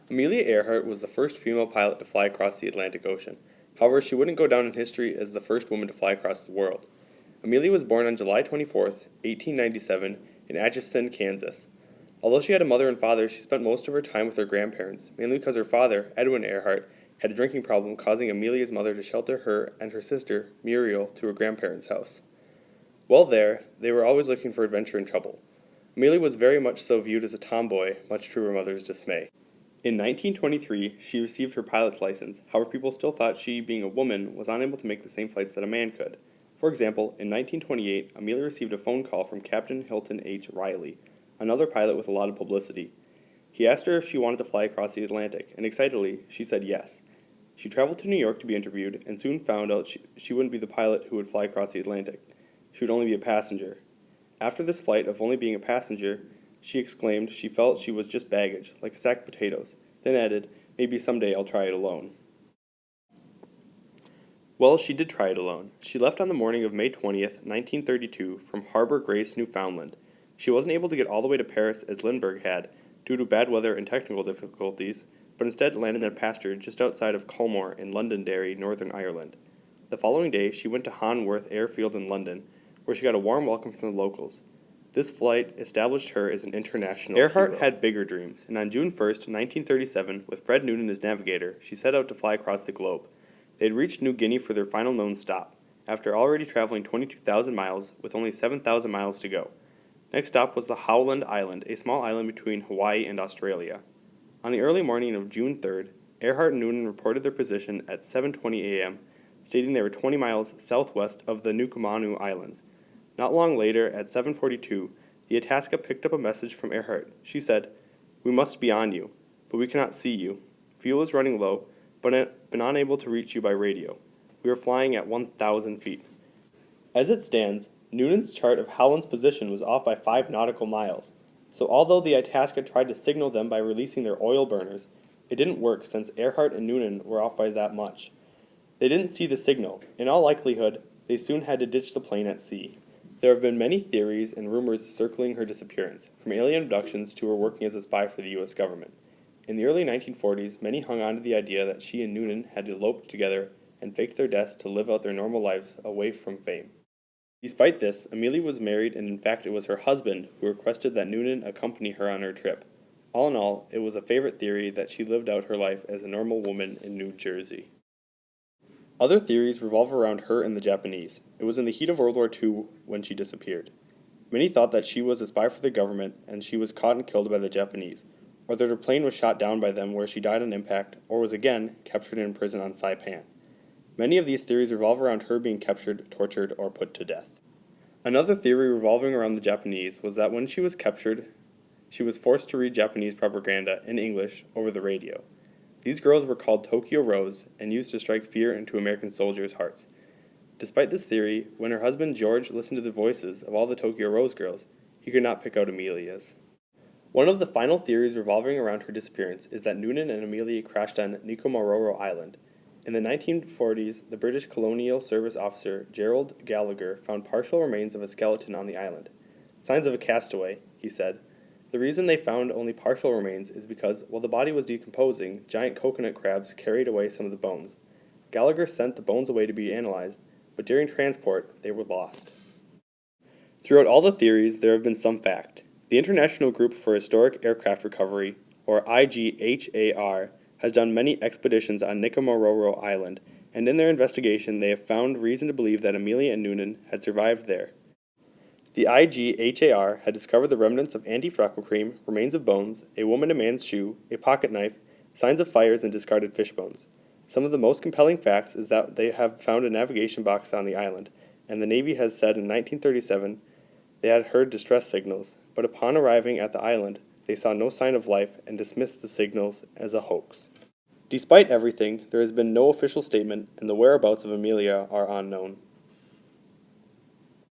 Amelia Earhart was the first female pilot to fly across the Atlantic Ocean. However, she wouldn't go down in history as the first woman to fly across the world. Amelia was born on July 24th, 1897, in Atchison, Kansas. Although she had a mother and father, she spent most of her time with her grandparents, mainly because her father, Edwin Earhart, had a drinking problem, causing Amelia's mother to shelter her and her sister, Muriel, to her grandparents' house. While there, they were always looking for adventure and trouble. Amelia was very much so viewed as a tomboy, much to her mother's dismay. In 1923, she received her pilot's license. However, people still thought she, being a woman, was unable to make the same flights that a man could. For example, in 1928, Amelia received a phone call from Captain Hilton H. Riley, another pilot with a lot of publicity. He asked her if she wanted to fly across the Atlantic, and excitedly, she said yes. She traveled to New York to be interviewed, and soon found out she wouldn't be the pilot who would fly across the Atlantic. She would only be a passenger. After this flight of only being a passenger, she exclaimed she felt she was just baggage, like a sack of potatoes, then added, "Maybe someday I'll try it alone." Well, she did try it alone. She left on the morning of May 20th, 1932, from Harbor Grace, Newfoundland. She wasn't able to get all the way to Paris as Lindbergh had, due to bad weather and technical difficulties, but instead landed in a pasture just outside of Culmore in Londonderry, Northern Ireland. The following day, she went to Hanworth Airfield in London, where she got a warm welcome from the locals. This flight established her as an international Earhart hero. Had bigger dreams, and on June 1st, 1937, with Fred Noonan as navigator, she set out to fly across the globe. They had reached New Guinea for their final known stop, after already traveling 22,000 miles, with only 7,000 miles to go. Next stop was the Howland Island, a small island between Hawaii and Australia. On the early morning of June 3rd, Earhart and Noonan reported their position at 7:20 a.m., stating they were 20 miles southwest of the Nukumanu Islands. Not long later, at 7:42, the Itasca picked up a message from Earhart. She said, "We must be on you, but we cannot see you. Fuel is running low, but been unable to reach you by radio. We are flying at 1,000 feet." As it stands, Noonan's chart of Howland's position was off by 5 nautical miles. So although the Itasca tried to signal them by releasing their oil burners, it didn't work since Earhart and Noonan were off by that much. They didn't see the signal. In all likelihood, they soon had to ditch the plane at sea. There have been many theories and rumors circling her disappearance, from alien abductions to her working as a spy for the U.S. government. In the early 1940s, many hung on to the idea that she and Noonan had eloped together and faked their deaths to live out their normal lives away from fame. Despite this, Amelia was married, and in fact it was her husband who requested that Noonan accompany her on her trip. All in all, it was a favorite theory that she lived out her life as a normal woman in New Jersey. Other theories revolve around her and the Japanese. It was in the heat of World War II when she disappeared. Many thought that she was a spy for the government and she was caught and killed by the Japanese, or that her plane was shot down by them where she died on impact, or was again captured and imprisoned on Saipan. Many of these theories revolve around her being captured, tortured, or put to death. Another theory revolving around the Japanese was that when she was captured, she was forced to read Japanese propaganda in English over the radio. These girls were called Tokyo Rose and used to strike fear into American soldiers' hearts. Despite this theory, when her husband George listened to the voices of all the Tokyo Rose girls, he could not pick out Amelia's. One of the final theories revolving around her disappearance is that Noonan and Amelia crashed on Nikomaroro Island. In the 1940s, the British Colonial Service officer Gerald Gallagher found partial remains of a skeleton on the island. "Signs of a castaway," he said. The reason they found only partial remains is because, while the body was decomposing, giant coconut crabs carried away some of the bones. Gallagher sent the bones away to be analyzed, but during transport, they were lost. Throughout all the theories, there have been some fact. The International Group for Historic Aircraft Recovery, or IGHAR, has done many expeditions on Nikomaroro Island, and in their investigation they have found reason to believe that Amelia and Noonan had survived there. The IGHAR had discovered the remnants of anti-freckle cream, remains of bones, a woman and man's shoe, a pocket knife, signs of fires, and discarded fish bones. Some of the most compelling facts is that they have found a navigation box on the island, and the Navy has said in 1937 they had heard distress signals, but upon arriving at the island, they saw no sign of life and dismissed the signals as a hoax. Despite everything, there has been no official statement, and the whereabouts of Amelia are unknown.